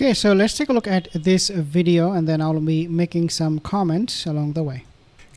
Okay, so let's take a look at this video, and then I'll be making some comments along the way.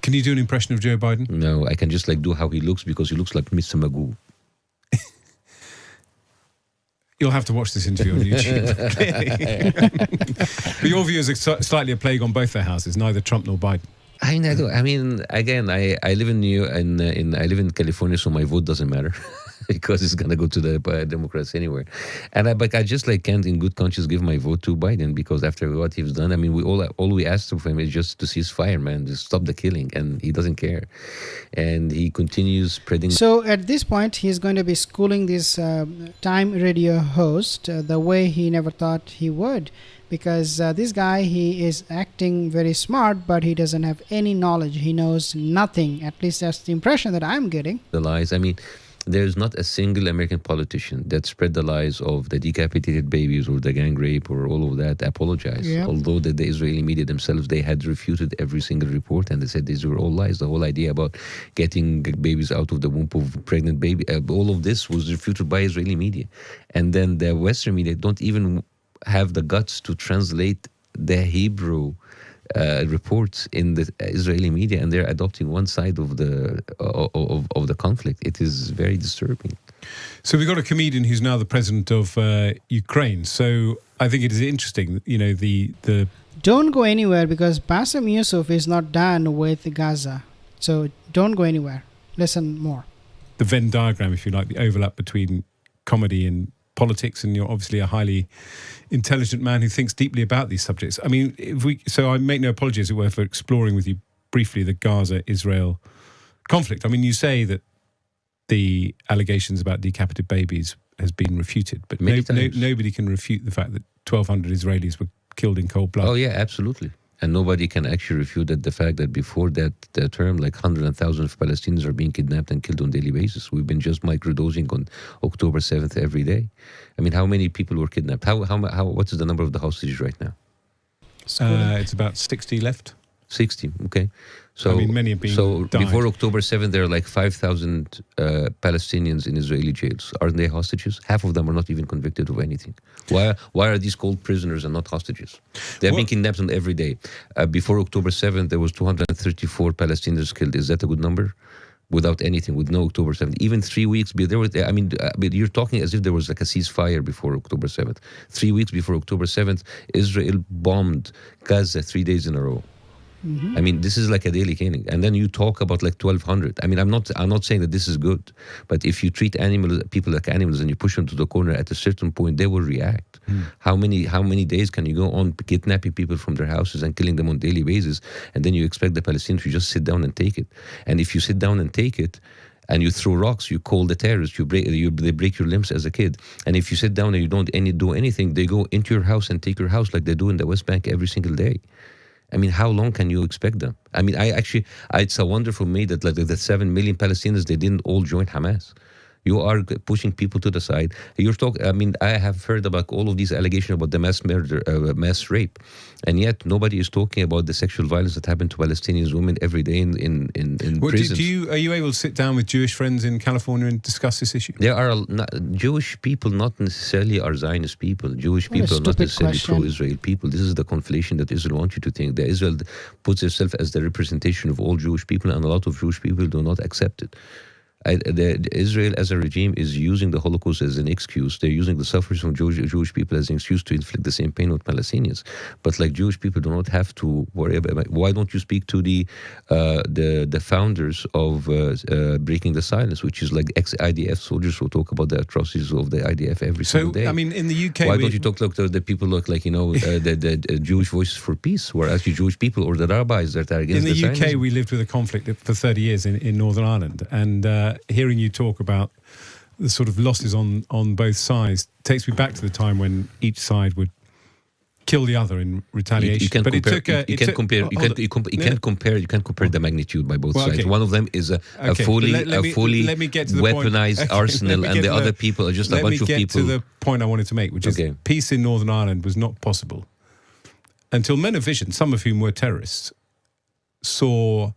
Can you do an impression of Joe Biden? No, I can just like do how he looks because he looks like Mr. Magoo. You'll have to watch this interview on YouTube. But your views are slightly a plague on both their houses, neither Trump nor Biden. I know. I mean, again, I live I live in California, so my vote doesn't matter because it's gonna go to the Democrats anywhere. And but I just like can't, in good conscience, give my vote to Biden because after what he's done, I mean, all we asked of him is just to cease fire, man, just stop the killing, and he doesn't care, and he continues spreading. So at this point, he's going to be schooling this time radio host the way he never thought he would. Because this guy, he is acting very smart, but he doesn't have any knowledge. He knows nothing. At least that's the impression that I'm getting. The lies. I mean, there's not a single American politician that spread the lies of the decapitated babies or the gang rape or all of that apologize. Yeah. Although the Israeli media themselves, they had refuted every single report and they said these were all lies. The whole idea about getting babies out of the womb of pregnant baby, all of this was refuted by Israeli media. And then the Western media don't even have the guts to translate the Hebrew reports in the Israeli media, and they're adopting one side of the conflict. It is very disturbing. So we've got a comedian who's now the president of Ukraine. So I think it is interesting, you know, the Don't go anywhere because Bassem Youssef is not done with Gaza. So don't go anywhere. Listen more. the Venn diagram, if you like, the overlap between comedy and politics, and you're obviously a highly intelligent man who thinks deeply about these subjects. I mean, so I make no apology, as it were, for exploring with you briefly the Gaza-Israel conflict. I mean, you say that the allegations about decapitated babies has been refuted, but nobody can refute the fact that 1,200 Israelis were killed in cold blood. Oh, yeah, absolutely. And nobody can actually refute the fact that before that term, like hundreds of thousands of Palestinians are being kidnapped and killed on a daily basis. We've been just microdosing on October 7th every day. I mean, how many people were kidnapped? What is the number of the hostages right now? It's about 60 left. 60, okay. So, I mean, many have been died. Before October 7th, there are like 5,000 Palestinians in Israeli jails. Aren't they hostages? Half of them are not even convicted of anything. Why are these called prisoners and not hostages? They're being kidnapped on every day. Before October 7th, there was 234 Palestinians killed. Is that a good number? Without anything, with no October 7th. Even 3 weeks, you're talking as if there was like a ceasefire before October 7th. 3 weeks before October 7th, Israel bombed Gaza 3 days in a row. Mm-hmm. I mean, this is like a daily killing, and then you talk about like 1,200. I mean, I'm not saying that this is good, but if you treat people like animals and you push them to the corner, at a certain point they will react. How many days can you go on kidnapping people from their houses and killing them on a daily basis, and then you expect the Palestinians to just sit down and take it? And if you sit down and take it, and you throw rocks, you call the terrorists, they break your limbs as a kid. And if you sit down and you don't do anything, they go into your house and take your house like they do in the West Bank every single day. I mean, how long can you expect them? I mean, it's a wonder for me that like the 7 million Palestinians, they didn't all join Hamas. You are pushing people to the side. I mean, I have heard about all of these allegations about the mass murder, mass rape, and yet nobody is talking about the sexual violence that happened to Palestinian women every day in prisons. Are you able to sit down with Jewish friends in California and discuss this issue? There are Jewish people, not necessarily are Zionist people. Jewish people are not necessarily pro-Israel people. This is the conflation that Israel wants you to think. That Israel puts itself as the representation of all Jewish people, and a lot of Jewish people do not accept it. Israel as a regime is using the Holocaust as an excuse. They're using the suffering from Jewish people as an excuse to inflict the same pain on Palestinians. But like Jewish people do not have to worry about. Why don't you speak to the founders of Breaking the Silence, which is like ex-IDF soldiers who talk about the atrocities of the IDF every single day? I mean, in the UK, why don't you talk to the people the Jewish Voices for Peace, who are actually Jewish people, or the rabbis that are against the Zionism? In the UK, we lived with a conflict for 30 years in Northern Ireland, and hearing you talk about the sort of losses on both sides takes me back to the time when each side would kill the other in retaliation. You can't compare the magnitude by both sides. One of them is a fully weaponized arsenal, and the other people are just a bunch of people. Let me get to the point I wanted to make, which is peace in Northern Ireland was not possible until men of vision, some of whom were terrorists, saw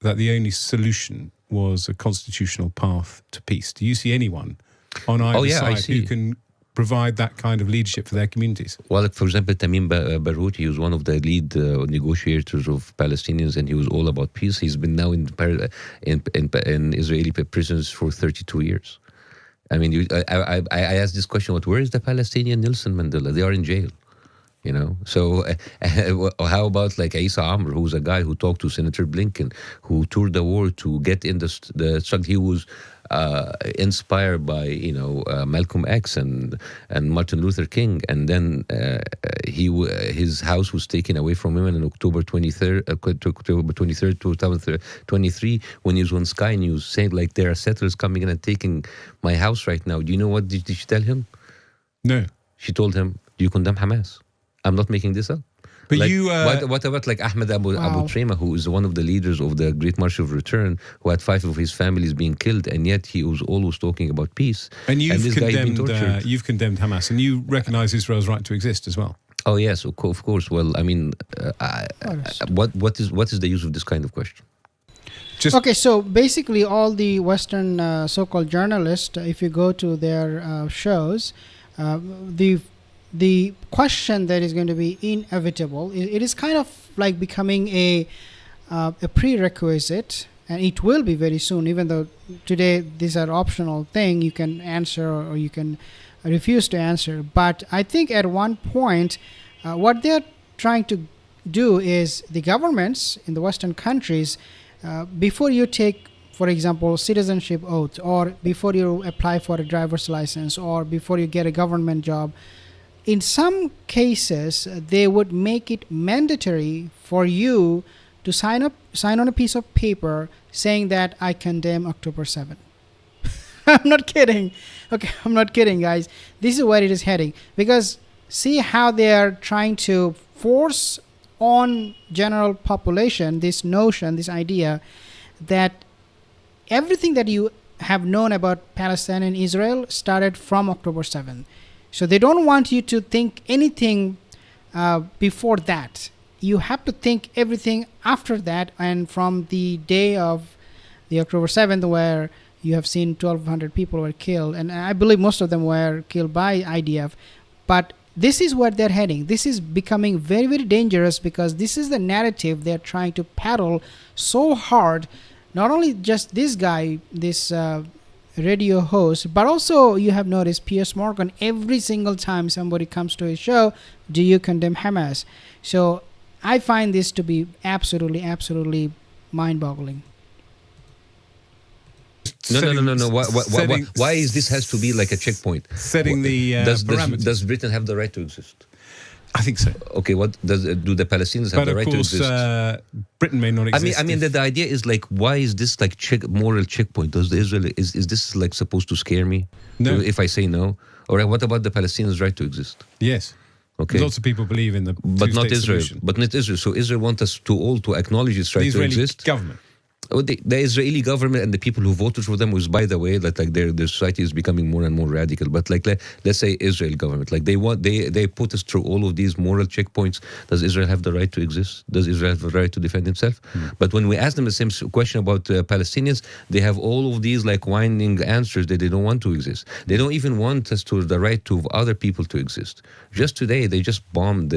that the only solution was a constitutional path to peace. Do you see anyone on either side who can provide that kind of leadership for their communities? Well, like, for example, Tamim Baroudi, he was one of the lead negotiators of Palestinians, and he was all about peace. He's been now in Israeli prisons for 32 years. I mean, I asked this question: where is the Palestinian Nelson Mandela? They are in jail. You know, so how about like Isa Amr, who's a guy who talked to Senator Blinken, who toured the war to get in the struggle. He was inspired by Malcolm X and Martin Luther King, and then his house was taken away from him on October 23rd, 2023, when he was on Sky News saying like there are settlers coming in and taking my house right now. Do you know what did she tell him? No. She told him, "Do you condemn Hamas?" I'm not making this up. But like, you, what about like Ahmed Abu Trema, who is one of the leaders of the Great March of Return, who had 5 of his families being killed, and yet he was always talking about peace. And you've this guy has been tortured. You've condemned Hamas, and you recognise Israel's right to exist as well. Oh yes, of course. Well, I mean, what is the use of this kind of question? Okay, so basically all the Western so-called journalists, if you go to their shows, the question that is going to be inevitable, it is kind of like becoming a prerequisite, and it will be very soon, even though today these are optional thing, you can answer or you can refuse to answer. But I think at one point, what they're trying to do is the governments in the Western countries, before you take, for example, citizenship oath, or before you apply for a driver's license, or before you get a government job, in some cases, they would make it mandatory for you to sign on a piece of paper saying that I condemn October 7th. I'm not kidding. Okay, I'm not kidding, guys. This is where it is heading. Because see how they are trying to force on general population this notion, this idea that everything that you have known about Palestine and Israel started from October 7th. So they don't want you to think anything before that. You have to think everything after that, and from the day of the October 7th, where you have seen 1,200 people were killed, and I believe most of them were killed by IDF. But this is where they're heading. This is becoming very, very dangerous, because this is the narrative they're trying to peddle so hard. Not only just this guy, this radio host, but also you have noticed Piers Morgan, every single time somebody comes to his show, do you condemn Hamas? So I find this to be absolutely mind-boggling. No. Why is this has to be like a checkpoint? Setting the parameters. Does Britain have the right to exist? I think so. Okay, do the Palestinians have the right to exist? But of course, Britain may not exist. I mean, the idea is like, why is this like moral checkpoint? Does is this like supposed to scare me? No. If I say no, or what about the Palestinians' right to exist? Yes. Okay. Lots of people believe in the but not Israel. Solution. But not Israel. So Israel wants us to all to acknowledge its right the Israeli to exist. Government. The Israeli government and the people who voted for them was, by the way, that like their society is becoming more and more radical. But like let's say Israel government, like they put us through all of these moral checkpoints. Does Israel have the right to exist? Does Israel have the right to defend itself? But when we ask them the same question about Palestinians, they have all of these like whining answers that they don't want to exist. They don't even want us to the right to other people to exist. Just today, they just bombed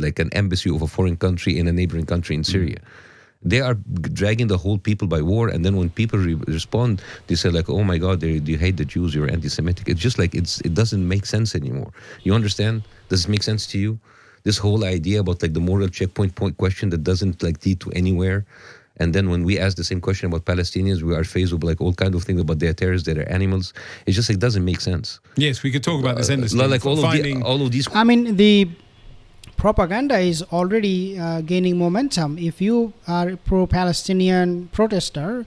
like an embassy of a foreign country in a neighboring country in Syria. They are dragging the whole people by war, and then when people respond, they say like, "Oh my God, you hate the Jews, you're anti-Semitic." It's just like it doesn't make sense anymore. You understand? Does it make sense to you? This whole idea about like the moral checkpoint question that doesn't like lead to anywhere. And then when we ask the same question about Palestinians, we are faced with like all kinds of things about their terrorists, their animals. It's just like doesn't make sense. Yes, we could talk about this endlessly. Like all of these. I mean, the propaganda is already gaining momentum. If you are a pro-Palestinian protester,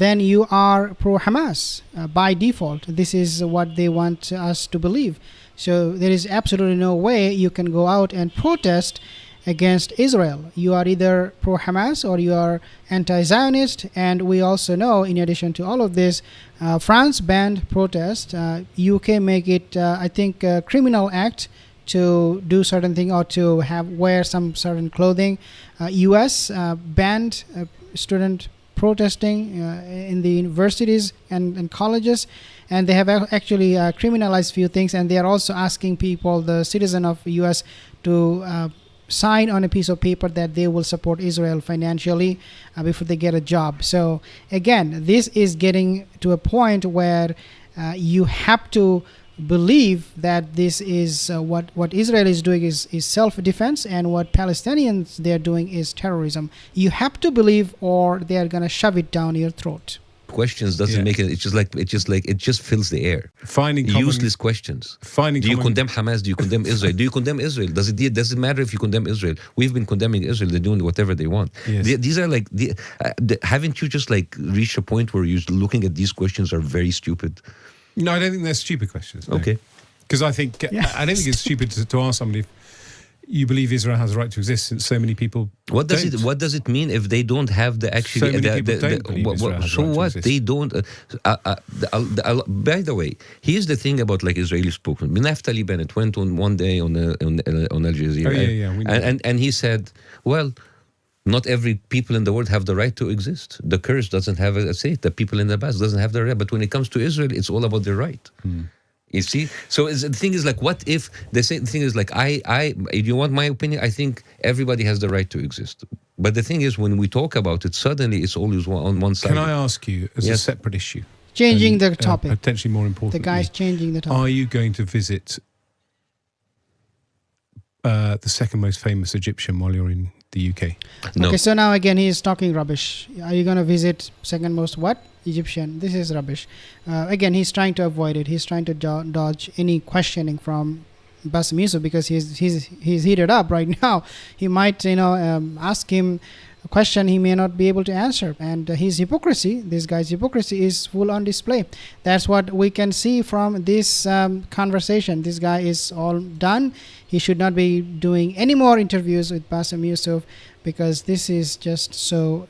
then you are pro-Hamas by default. This is what they want us to believe. So there is absolutely no way you can go out and protest against Israel. You are either pro-Hamas or you are anti-Zionist. And we also know, in addition to all of this, France banned protest. UK make it, I think, a criminal act to do certain thing or to wear some certain clothing. US banned student protesting in the universities and colleges. and they have actually criminalized few things, and they are also asking people, the citizen of US, to sign on a piece of paper that they will support Israel financially before they get a job. So again, this is getting to a point where you have to believe that this is what Israel is doing is self-defense, and what Palestinians they're doing is terrorism. You have to believe, or they are going to shove it down your throat. Questions doesn't make it. It's just it just fills the air. Finding useless questions. Do you condemn Hamas? Do you condemn Israel? Do you condemn Israel? Does it matter if you condemn Israel? We've been condemning Israel. They're doing whatever they want. Yes. These are haven't you just reached a point where you're looking at these questions are very stupid? No, I don't think they're stupid questions. No. Okay. Because I don't think it's stupid to ask somebody if you believe Israel has a right to exist, since so many people What does it mean if they don't have the actually? So many people don't believe Israel has a right to exist. They don't. By the way, here's the thing about Israeli spokesman. Naftali Bennett went on one day on Al Jazeera, we know. and he said, well, not every people in the world have the right to exist. The Kurds doesn't have a say. The people in the Bas doesn't have the right. But when it comes to Israel, it's all about their right. You see, so the thing is what if the same thing is you want my opinion? I think everybody has the right to exist. But the thing is, when we talk about it, suddenly it's always on one side. Can I ask you, as a separate issue, Changing the topic. potentially more important, The guy's changing the topic. are you going to visit the second most famous Egyptian while you're in the UK? No. Okay, so now again he is talking rubbish. Are you going to visit second most what? Egyptian. This is rubbish. Again, he's trying to avoid it. He's trying to dodge any questioning from Bassem Youssef, because he's heated up right now. He might ask him a question he may not be able to answer, and his hypocrisy, this guy's hypocrisy, is full on display. That's what we can see from this conversation. This guy is all done. He should not be doing any more interviews with Bassem Youssef, because this is just so